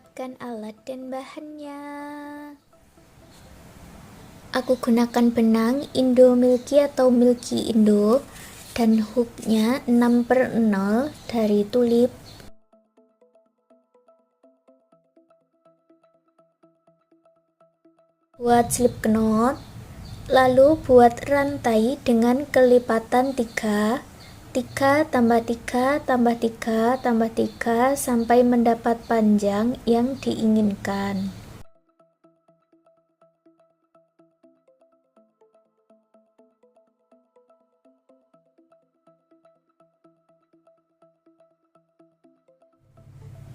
siapkan alat dan bahannya. Aku gunakan benang Indo Milky atau Milky Indo dan hooknya 6/0 dari tulip. Buat slip knot, lalu buat rantai dengan kelipatan 3 tambah 3 tambah 3 tambah 3 sampai mendapat panjang yang diinginkan.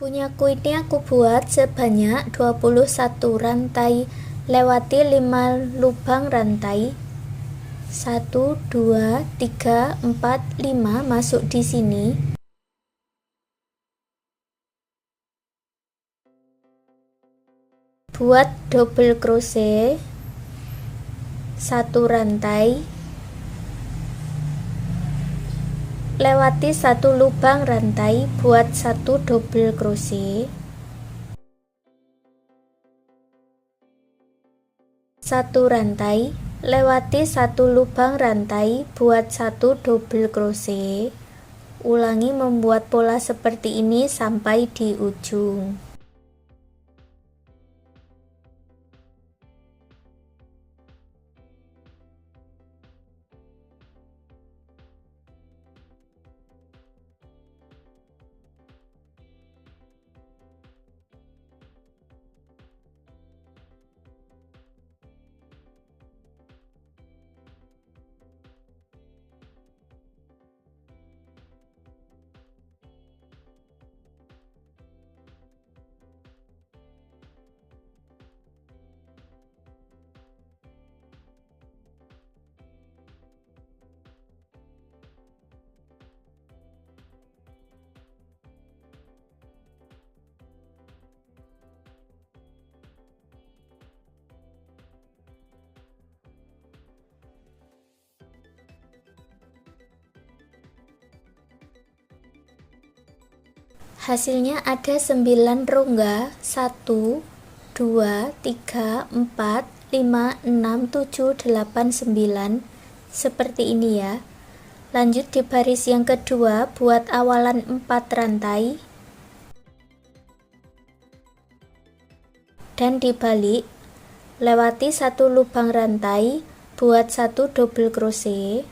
Punyaku ini aku buat sebanyak 21 rantai, lewati 5 lubang rantai. 1, 2, 3, 4, 5 masuk di sini. Buat double crochet 1 rantai, lewati 1 lubang rantai, buat 1 double crochet, 1 rantai, lewati 1 lubang rantai, buat 1 double crochet. Ulangi membuat pola seperti ini sampai di ujung. Hasilnya ada 9 rongga, 1, 2, 3, 4, 5, 6, 7, 8, 9, seperti ini ya. Lanjut di baris yang kedua, buat awalan 4 rantai dan dibalik, lewati 1 lubang rantai, buat 1 double crochet,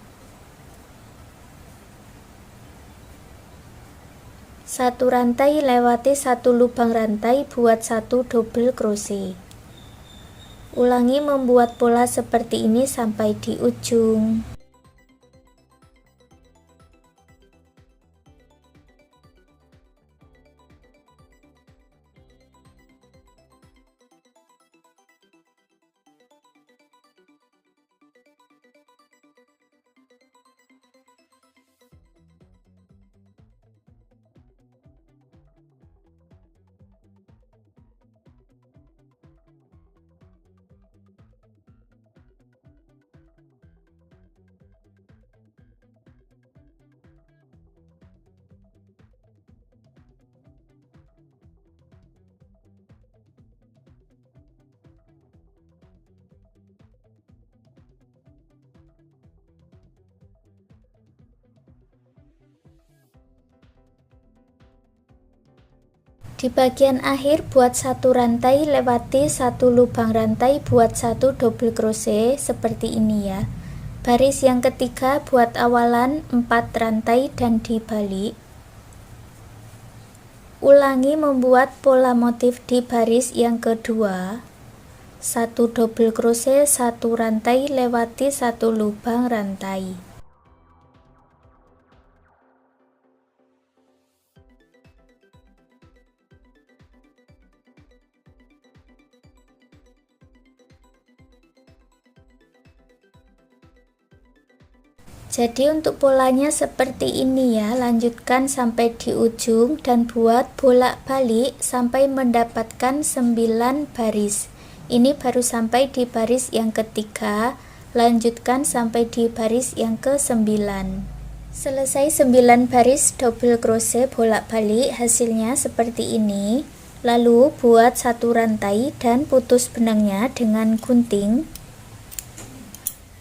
1 rantai, lewati 1 lubang rantai, buat 1 double crochet. Ulangi membuat pola seperti ini sampai di ujung. Di bagian akhir buat 1 rantai, lewati 1 lubang rantai, buat 1 double crochet seperti ini ya. Baris yang ketiga buat awalan 4 rantai dan dibalik. Ulangi membuat pola motif di baris yang kedua. 1 double crochet, 1 rantai, lewati 1 lubang rantai. Jadi untuk polanya seperti ini ya, lanjutkan sampai di ujung dan buat bolak-balik sampai mendapatkan 9 baris. Ini baru sampai di baris yang ketiga, lanjutkan sampai di baris yang ke-9. Selesai 9 baris double crochet bolak-balik, hasilnya seperti ini. Lalu buat satu rantai dan putus benangnya dengan gunting.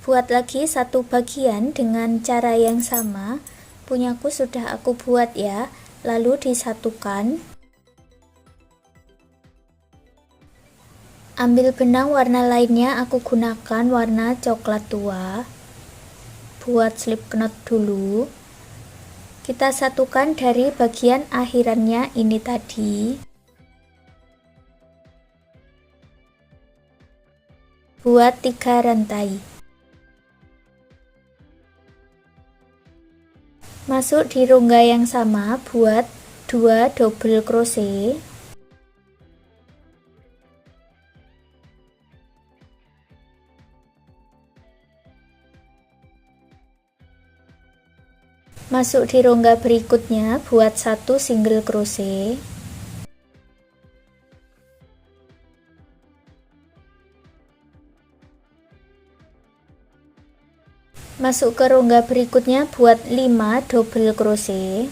Buat lagi satu bagian dengan cara yang sama. Punyaku sudah aku buat ya. Lalu disatukan. Ambil benang warna lainnya, aku gunakan warna coklat tua. Buat slip knot dulu. Kita satukan dari bagian akhirannya ini tadi. Buat 3 rantai. Masuk di rongga yang sama, buat 2 double crochet. Masuk di rongga berikutnya, buat 1 single crochet. Masuk ke rongga berikutnya, buat 5 double crochet.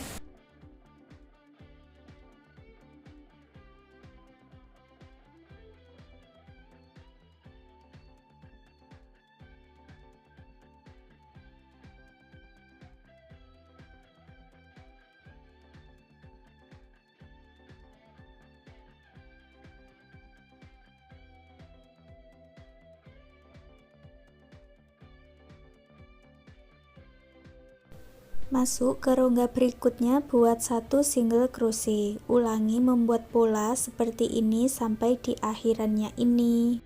Masuk ke rongga berikutnya, buat 1 single crochet. Ulangi membuat pola seperti ini sampai di akhirannya ini.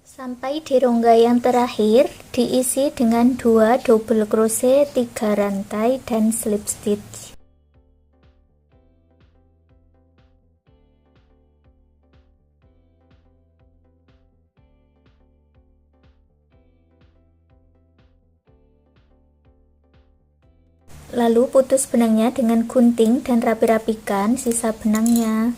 Sampai di rongga yang terakhir, diisi dengan 2 double crochet, 3 rantai, dan slip stitch. Lalu putus benangnya dengan gunting dan rapi-rapikan sisa benangnya.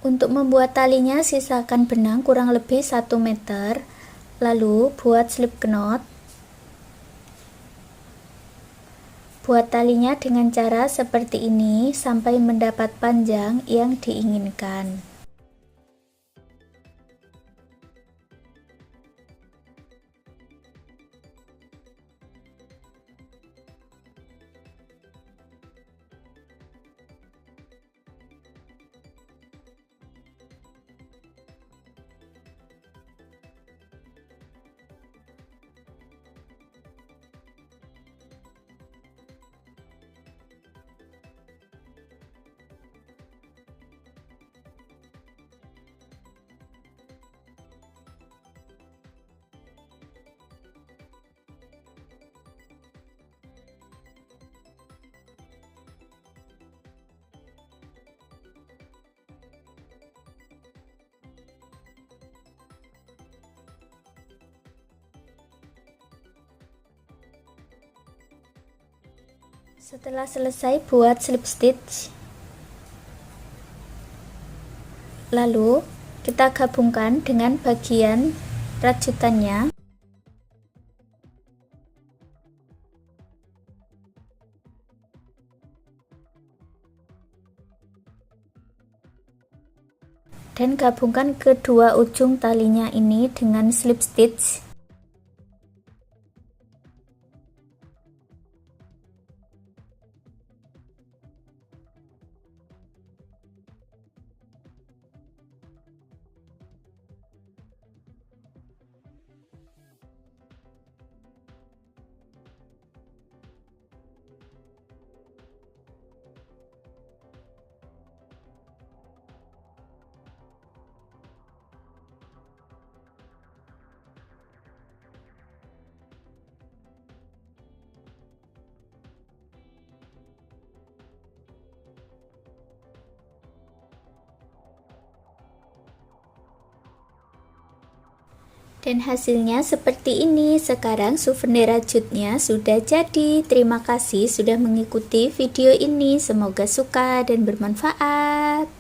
Untuk membuat talinya, sisakan benang kurang lebih 1 meter. Lalu buat slip knot. Buat talinya dengan cara seperti ini sampai mendapat panjang yang diinginkan. Setelah selesai buat slip stitch, lalu kita gabungkan dengan bagian rajutannya. Dan gabungkan kedua ujung talinya ini dengan slip stitch. Dan hasilnya seperti ini. Sekarang souvenir rajutnya sudah jadi. Terima kasih sudah mengikuti video ini. Semoga suka dan bermanfaat.